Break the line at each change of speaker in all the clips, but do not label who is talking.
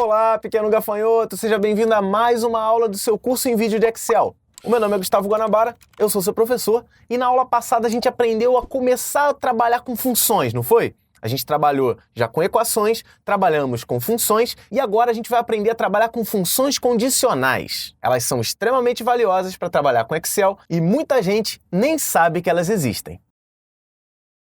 Olá, pequeno gafanhoto, seja bem-vindo a mais uma aula do seu curso em vídeo de Excel. O meu nome é Gustavo Guanabara, eu sou seu professor, e na aula passada a gente aprendeu a começar a trabalhar com funções, não foi? A gente trabalhou já com equações, trabalhamos com funções e agora a gente vai aprender a trabalhar com funções condicionais. Elas são extremamente valiosas para trabalhar com Excel e muita gente nem sabe que elas existem.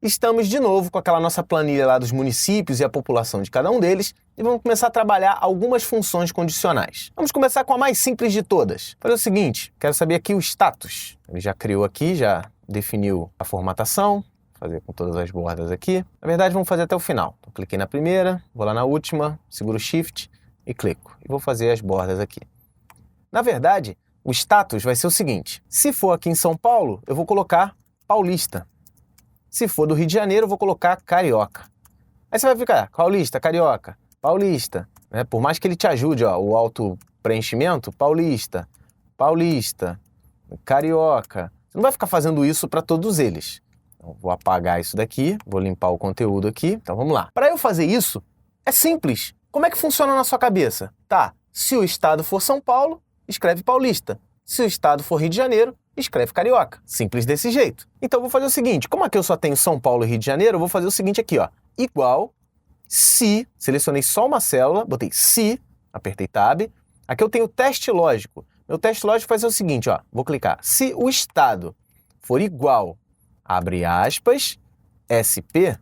Estamos de novo com aquela nossa planilha lá dos municípios e a população de cada um deles e vamos começar a trabalhar algumas funções condicionais. Vamos começar com a mais simples de todas. Fazer o seguinte, quero saber aqui o status. Ele já criou aqui, já definiu a formatação. Fazer com todas as bordas aqui. Na verdade, vamos fazer até o final. Então, cliquei na primeira, vou lá na última, seguro o Shift e clico. E vou fazer as bordas aqui. Na verdade, o status vai ser o seguinte. Se for aqui em São Paulo, eu vou colocar Paulista. Se for do Rio de Janeiro, eu vou colocar Carioca. Aí você vai ficar Paulista, Carioca, Paulista. Né? Por mais que ele te ajude, ó, o auto-preenchimento, Paulista, Paulista, Carioca. Você não vai ficar fazendo isso para todos eles. Então, vou apagar isso daqui, vou limpar o conteúdo aqui. Então vamos lá. Para eu fazer isso, é simples. Como é que funciona na sua cabeça? Tá, se o estado for São Paulo, escreve Paulista. Se o estado for Rio de Janeiro, escreve Carioca. Simples desse jeito. Então eu vou fazer o seguinte, como aqui eu só tenho São Paulo e Rio de Janeiro, eu vou fazer o seguinte aqui, ó. Igual, se, selecionei só uma célula, botei se, apertei Tab. Aqui eu tenho o teste lógico. Meu teste lógico vai ser o seguinte, ó. Vou clicar. Se o estado for igual, abre aspas, SP,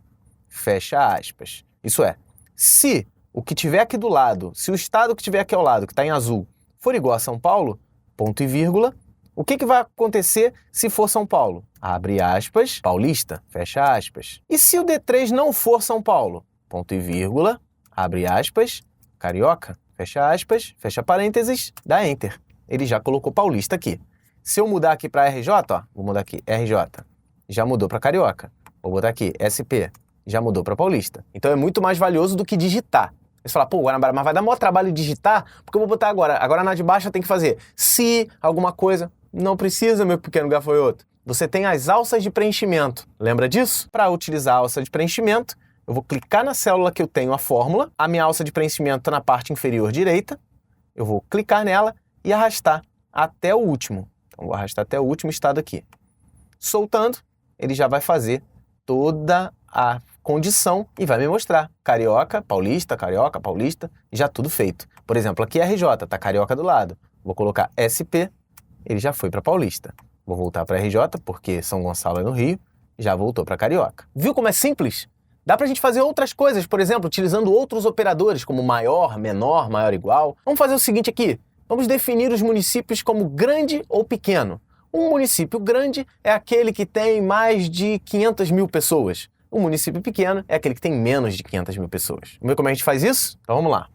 fecha aspas. Isso é, se o que tiver aqui do lado, se o estado que tiver aqui ao lado, que está em azul, for igual a São Paulo, ponto e vírgula, o que vai acontecer se for São Paulo? Abre aspas, Paulista, fecha aspas. E se o D3 não for São Paulo? Ponto e vírgula, abre aspas, Carioca, fecha aspas, fecha parênteses, dá Enter. Ele já colocou Paulista aqui. Se eu mudar aqui para RJ, ó, vou mudar aqui, RJ, já mudou para Carioca. Vou botar aqui, SP, já mudou para Paulista. Então é muito mais valioso do que digitar. Você fala, pô, Guanabara, mas vai dar maior trabalho digitar, porque eu vou botar agora. Agora na de baixo eu tenho que fazer se alguma coisa. Não precisa, meu pequeno gafanhoto. Você tem as alças de preenchimento. Lembra disso? Para utilizar a alça de preenchimento, eu vou clicar na célula que eu tenho a fórmula. A minha alça de preenchimento está na parte inferior direita. Eu vou clicar nela e arrastar até o último. Então, vou arrastar até o último estado aqui. Soltando, ele já vai fazer toda a condição e vai me mostrar Carioca, Paulista, Carioca, Paulista, já tudo feito. Por exemplo, aqui é RJ, tá Carioca do lado. Vou colocar SP, ele já foi para Paulista. Vou voltar para RJ, porque São Gonçalo é no Rio, já voltou para Carioca. Viu como é simples? Dá pra gente fazer outras coisas, por exemplo, utilizando outros operadores, como maior, menor, maior, igual. Vamos fazer o seguinte aqui, vamos definir os municípios como grande ou pequeno. Um município grande é aquele que tem mais de 500 mil pessoas. Um município pequeno é aquele que tem menos de 500 mil pessoas. Vamos ver como a gente faz isso? Então vamos lá.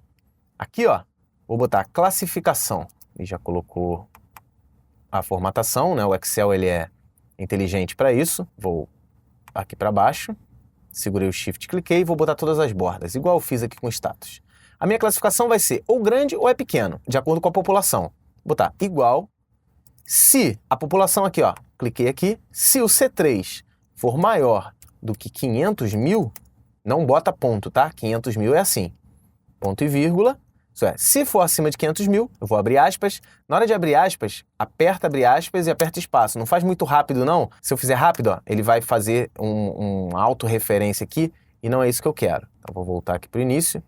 Aqui, ó, vou botar classificação. E já colocou a formatação, né? O Excel, ele é inteligente para isso. Vou aqui para baixo, segurei o Shift, cliquei e vou botar todas as bordas, igual eu fiz aqui com o status. A minha classificação vai ser ou grande ou é pequeno, de acordo com a população. Vou botar igual. Se a população aqui, ó, cliquei aqui, se o C3 for maior do que 500 mil, não bota ponto, tá? 500 mil é assim, ponto e vírgula, isso é, se for acima de 500 mil, eu vou abrir aspas, na hora de abrir aspas, aperta abrir aspas e aperta espaço, não faz muito rápido não, se eu fizer rápido, ó, ele vai fazer uma autorreferência aqui e não é isso que eu quero. Então vou voltar aqui para o início,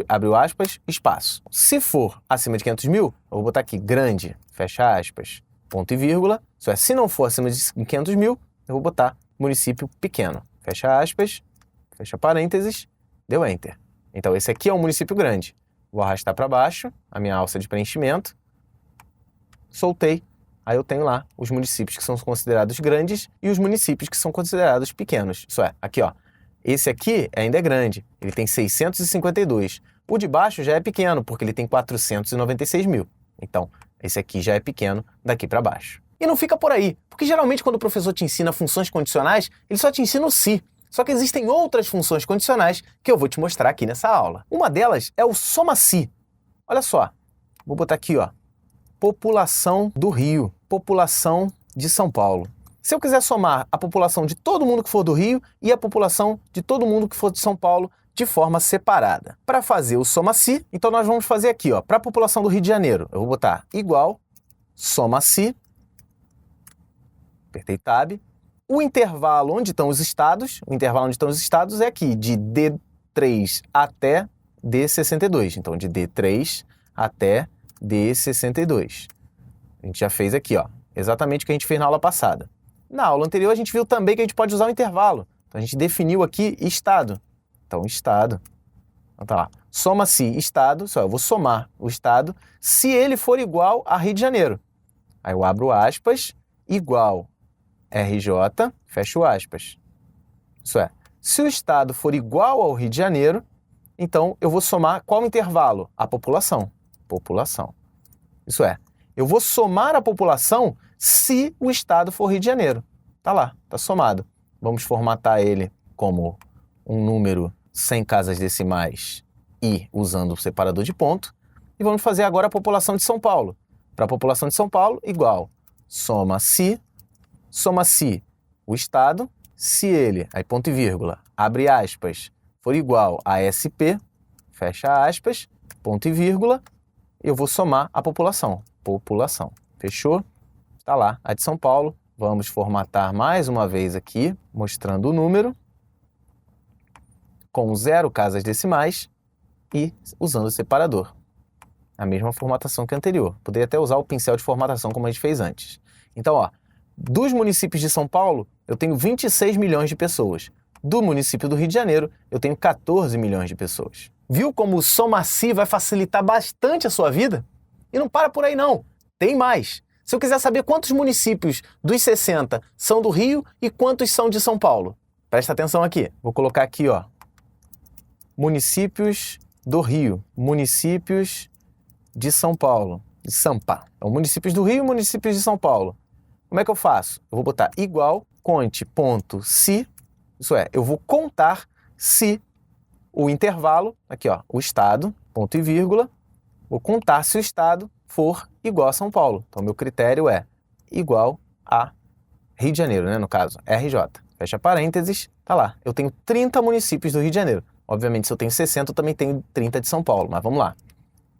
abriu aspas, espaço. Se for acima de 500 mil, eu vou botar aqui grande, fecha aspas, ponto e vírgula, isso é, se não for acima de 500 mil, eu vou botar município pequeno. Fecha aspas, fecha parênteses, deu Enter. Então esse aqui é um município grande. Vou arrastar para baixo a minha alça de preenchimento, soltei, aí eu tenho lá os municípios que são considerados grandes e os municípios que são considerados pequenos. Isso é, aqui ó, esse aqui ainda é grande, ele tem 652. O de baixo já é pequeno, porque ele tem 496 mil. Então, esse aqui já é pequeno daqui para baixo. E não fica por aí, porque geralmente quando o professor te ensina funções condicionais, ele só te ensina o se. Só que existem outras funções condicionais que eu vou te mostrar aqui nessa aula. Uma delas é o soma-se. Olha só, vou botar aqui, ó, população do Rio, população de São Paulo. Se eu quiser somar a população de todo mundo que for do Rio e a população de todo mundo que for de São Paulo, de forma separada. Para fazer o soma-se, então nós vamos fazer aqui, ó, para a população do Rio de Janeiro, eu vou botar igual soma-se, apertei Tab, o intervalo onde estão os estados, é aqui, de D3 até D62, então de D3 até D62. A gente já fez aqui, ó, exatamente o que a gente fez na aula passada. Na aula anterior a gente viu também que a gente pode usar o intervalo. Então a gente definiu aqui estado. Então estado. Então tá lá. Soma-se estado, só eu vou somar o estado se ele for igual a Rio de Janeiro. Aí eu abro aspas, igual RJ, fecho aspas. Isso é, se o estado for igual ao Rio de Janeiro, então eu vou somar qual intervalo? A população. População. Isso é, eu vou somar a população se o estado for Rio de Janeiro. Tá lá, tá somado. Vamos formatar ele como um número sem casas decimais e usando o separador de ponto. E vamos fazer agora a população de São Paulo. Para a população de São Paulo, igual soma-se o estado, se ele, aí ponto e vírgula, abre aspas, for igual a SP, fecha aspas, ponto e vírgula, eu vou somar a população. População. Fechou? Tá lá, a de São Paulo. Vamos formatar mais uma vez aqui, mostrando o número, com 0 casas decimais e usando o separador. A mesma formatação que a anterior. Poderia até usar o pincel de formatação como a gente fez antes. Então, ó, dos municípios de São Paulo, eu tenho 26 milhões de pessoas. Do município do Rio de Janeiro, eu tenho 14 milhões de pessoas. Viu como o soma-se vai facilitar bastante a sua vida? E não para por aí não, tem mais. Se eu quiser saber quantos municípios dos 60 são do Rio e quantos são de São Paulo, presta atenção aqui. Vou colocar aqui, ó, municípios do Rio, municípios de São Paulo, de Sampa. Então, municípios do Rio e municípios de São Paulo. Como é que eu faço? Eu vou botar igual, conte.se, isso é, eu vou contar se o intervalo, aqui ó, o estado, ponto e vírgula, vou contar se o estado for igual a São Paulo. Então, meu critério é igual a Rio de Janeiro, né, no caso, RJ. Fecha parênteses, tá lá. Eu tenho 30 municípios do Rio de Janeiro. Obviamente, se eu tenho 60, eu também tenho 30 de São Paulo, mas vamos lá.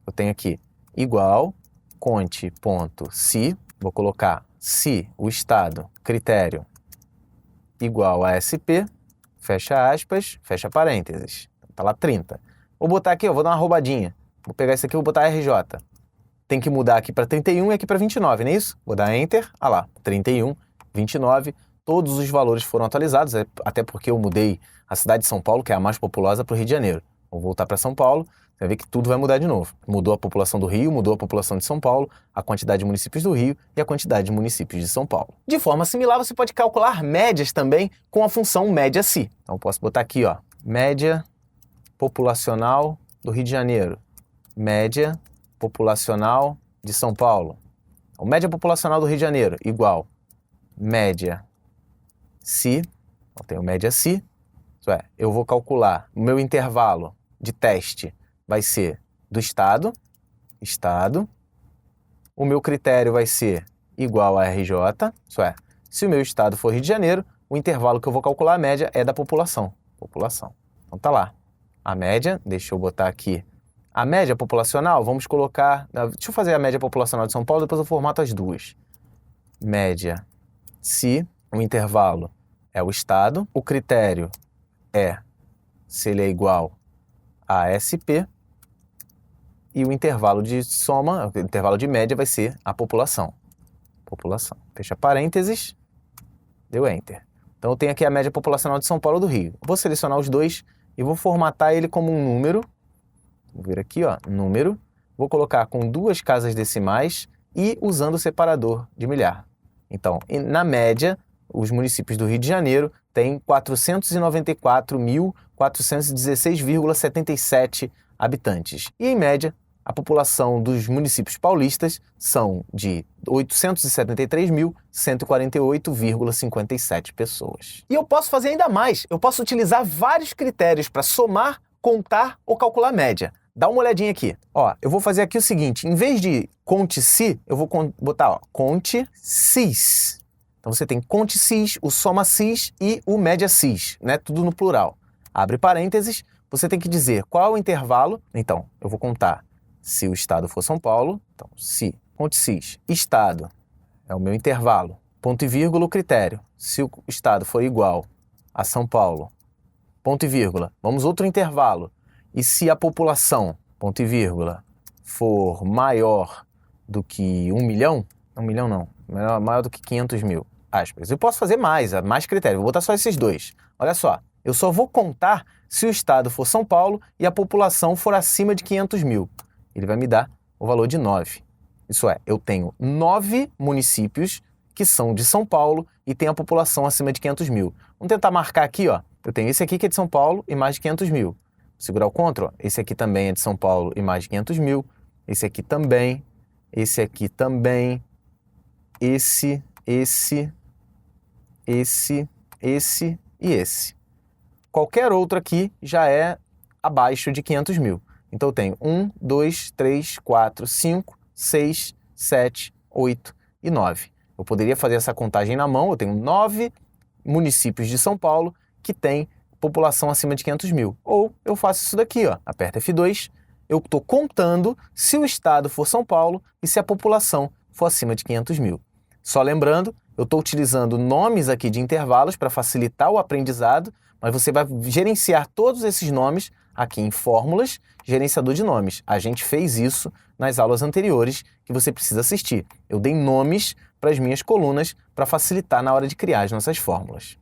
Eu tenho aqui igual, conte.se, vou colocar se o estado, critério, igual a SP, fecha aspas, fecha parênteses. Tá lá 30. Vou botar aqui, vou dar uma roubadinha. Vou pegar isso aqui e vou botar RJ. Tem que mudar aqui para 31 e aqui para 29, não é isso? Vou dar Enter, ah lá, 31, 29, todos os valores foram atualizados, até porque eu mudei a cidade de São Paulo, que é a mais populosa, para o Rio de Janeiro. Vou voltar para São Paulo, você vai ver que tudo vai mudar de novo. Mudou a população do Rio, mudou a população de São Paulo, a quantidade de municípios do Rio e a quantidade de municípios de São Paulo. De forma similar, você pode calcular médias também com a função média-se. Então, posso botar aqui, ó, média populacional do Rio de Janeiro, média populacional de São Paulo. Então, média populacional do Rio de Janeiro igual média-se, então tenho média-se, isso é, eu vou calcular o meu intervalo de teste vai ser do estado, o meu critério vai ser igual a RJ, isso é, se o meu estado for Rio de Janeiro, o intervalo que eu vou calcular a média é da população. Então tá lá. A média, deixa eu botar aqui, a média populacional, vamos colocar, deixa eu fazer a média populacional de São Paulo, depois eu formato as duas. Média, se o intervalo é o estado, o critério é se ele é igual a SP, e o intervalo de soma, o intervalo de média vai ser a população. Fecha parênteses, deu Enter. Então eu tenho aqui a média populacional de São Paulo e do Rio. Vou selecionar os dois e vou formatar ele como um número. Vou vir aqui, ó, número. Vou colocar com 2 casas decimais e usando o separador de milhar. Então, na média, os municípios do Rio de Janeiro têm 494.416,77 habitantes. E, em média, a população dos municípios paulistas são de 873.148,57 pessoas. E eu posso fazer ainda mais. Eu posso utilizar vários critérios para somar, contar ou calcular média. Dá uma olhadinha aqui. Ó, eu vou fazer aqui o seguinte. Em vez de conte-se, eu vou botar, ó, conte-sis. Então você tem conte-sis, o soma-sis e o média-sis, né? Tudo no plural. Abre parênteses. você tem que dizer qual é o intervalo. Então, eu vou contar se o estado for São Paulo. Então, se, ponto cis, estado é o meu intervalo, ponto e vírgula o critério. Se o estado for igual a São Paulo, ponto e vírgula, vamos outro intervalo. E se a população, ponto e vírgula, for maior do que 1 milhão, 1 milhão não, maior do que 500 mil, aspas. Eu posso fazer mais critério, vou botar só esses dois. Olha só, eu só vou contar se o estado for São Paulo e a população for acima de 500 mil. Ele vai me dar o valor de 9. Isso é, eu tenho 9 municípios que são de São Paulo e tem a população acima de 500 mil. Vamos tentar marcar aqui, ó. Eu tenho esse aqui que é de São Paulo e mais de 500 mil. Vou segurar o Ctrl, esse aqui também é de São Paulo e mais de 500 mil. Esse aqui também, esse aqui também, esse e esse. Qualquer outro aqui já é abaixo de 500 mil. Então eu tenho 1, 2, 3, 4, 5, 6, 7, 8 e 9. Eu poderia fazer essa contagem na mão, eu tenho 9 municípios de São Paulo que têm população acima de 500 mil. Ou eu faço isso daqui, ó, aperta F2, eu estou contando se o estado for São Paulo e se a população for acima de 500 mil. Só lembrando, eu estou utilizando nomes aqui de intervalos para facilitar o aprendizado, mas você vai gerenciar todos esses nomes aqui em Fórmulas, gerenciador de nomes. A gente fez isso nas aulas anteriores que você precisa assistir. Eu dei nomes para as minhas colunas para facilitar na hora de criar as nossas fórmulas.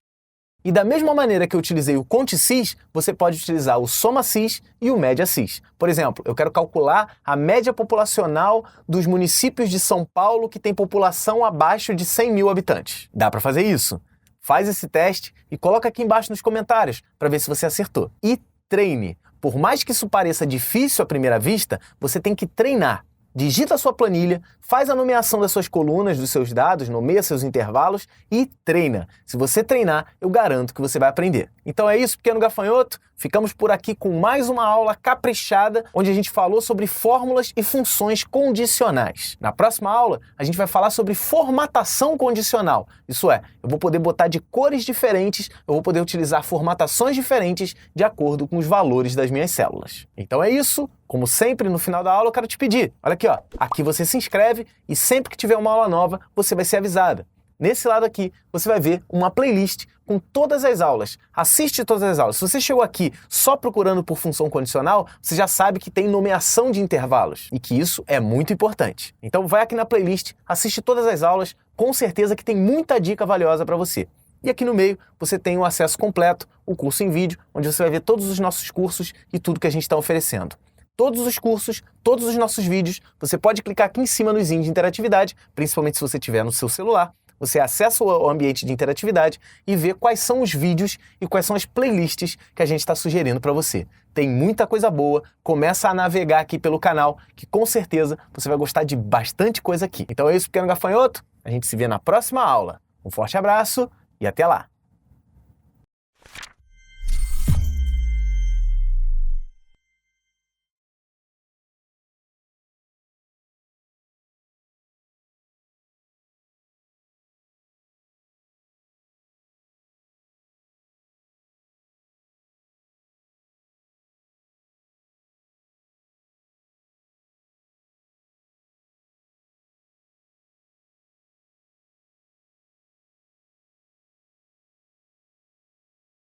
E da mesma maneira que eu utilizei o conte-cis, você pode utilizar o soma-cis e o média-cis. Por exemplo, eu quero calcular a média populacional dos municípios de São Paulo que tem população abaixo de 100 mil habitantes. Dá para fazer isso? Faz esse teste e coloca aqui embaixo nos comentários para ver se você acertou. E treine. Por mais que isso pareça difícil à primeira vista, você tem que treinar. Digita a sua planilha, faz a nomeação das suas colunas, dos seus dados, nomeia seus intervalos e treina. Se você treinar, eu garanto que você vai aprender. Então é isso, pequeno gafanhoto. Ficamos por aqui com mais uma aula caprichada, onde a gente falou sobre fórmulas e funções condicionais. Na próxima aula, a gente vai falar sobre formatação condicional. Isso é, eu vou poder botar de cores diferentes, eu vou poder utilizar formatações diferentes de acordo com os valores das minhas células. Então é isso. Como sempre, no final da aula, eu quero te pedir, olha aqui, ó, aqui você se inscreve e sempre que tiver uma aula nova, você vai ser avisada. Nesse lado aqui, você vai ver uma playlist com todas as aulas. Assiste todas as aulas. Se você chegou aqui só procurando por função condicional, você já sabe que tem nomeação de intervalos e que isso é muito importante. Então vai aqui na playlist, assiste todas as aulas, com certeza que tem muita dica valiosa para você. E aqui no meio você tem o acesso completo, o curso em vídeo, onde você vai ver todos os nossos cursos e tudo que a gente está oferecendo. Todos os cursos, todos os nossos vídeos, você pode clicar aqui em cima no izinho de interatividade, principalmente se você tiver no seu celular. Você acessa o ambiente de interatividade e vê quais são os vídeos e quais são as playlists que a gente está sugerindo para você. Tem muita coisa boa, começa a navegar aqui pelo canal, que com certeza você vai gostar de bastante coisa aqui. Então é isso, pequeno gafanhoto, a gente se vê na próxima aula. Um forte abraço e até lá!